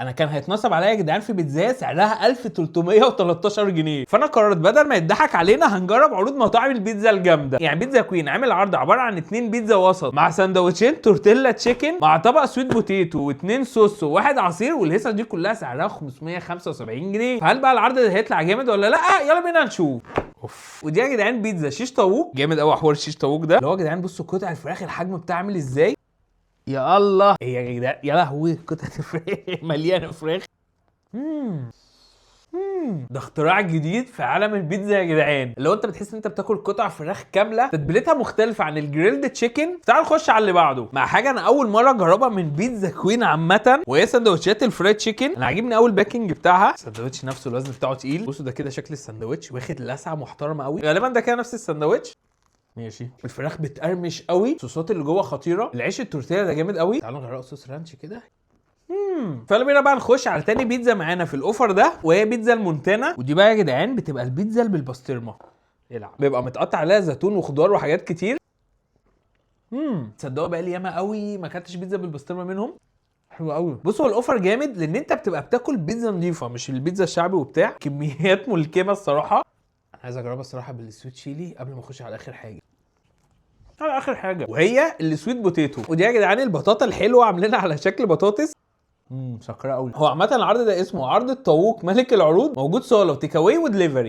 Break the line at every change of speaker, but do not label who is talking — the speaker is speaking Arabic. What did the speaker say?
انا كان هيتنصب عليا يا جدعان في بيتزا سعرها 1313 جنيه، فانا قررت بدل ما يضحك علينا هنجرب عروض مطاعم البيتزا الجامده. يعني بيتزا كوين عامل عرض عباره عن 2 بيتزا وسط مع سندوتشين تورتيلا تشيكن مع طبق سويت بوتيتو و2 صوص وواحد عصير، والهيصه دي كلها سعرها 575 جنيه. فهل بقى العرض ده هيطلع جامد ولا لا؟ يلا بينا نشوف. اوف. ودي يا جدعان بيتزا شيش طاووق، جامد قوي حوار الشيش طاووق ده. اللي هو يا جدعان بصوا قطع الفراخ الحجم بتاعها عامل ازاي. يا الله ايه يا جدعان، يا لهوي قطعه الفراخ مليانه فراخ. ده اختراع جديد في عالم البيتزا يا جدعان. لو انت بتحس ان انت بتاكل قطع فراخ كامله تتبيلتها مختلفه عن الجريلد تشيكن، تعال نخش على اللي بعده مع حاجه انا اول مره اجربها من بيتزا كوين عامه، وهي سندوتشات الفرايد تشيكن. انا عاجبني قوي الباكنج بتاعها، السندوتش نفسه الوزن بتاعه تقيل. بصوا ده كده شكل السندوتش واخد لسعه محترمه قوي، غالبا ده كده نفس السندوتش. ماشي. الفراخ بتقرمش قوي، الصوصات اللي جوه خطيره، العيش التورتيلا ده جامد قوي. تعالوا نجرب صوص رانش كده. فيلا بينا بقى نخش على تاني بيتزا معانا في الاوفر ده، وهي بيتزا المونتانا. ودي بقى يا جدعان بتبقى البيتزا اللي بالبسطرمه، يلعب بيبقى متقطع عليها زيتون وخضار وحاجات كتير. تصدقوا بقى لي ياما قوي ما اكلتش بيتزا بالبسطرمه منهم، حلو قوي. بصوا الاوفر جامد لان انت بتبقى بتاكل بيتزا نظيفه مش البيتزا الشعبي وبتاع، كميات ملكمه الصراحه. انا عايز اجربها الصراحه بالسويت شيلي قبل ما اخش على اخر حاجه. على اخر حاجه وهي السويت بوتيتو. ودي يا جدعان البطاطا الحلوه عاملينها على شكل بطاطس. مسكره قوي. هو عامه العرض ده اسمه عرض الطاووق ملك العروض، موجود سولو تيك اواي ودليفري.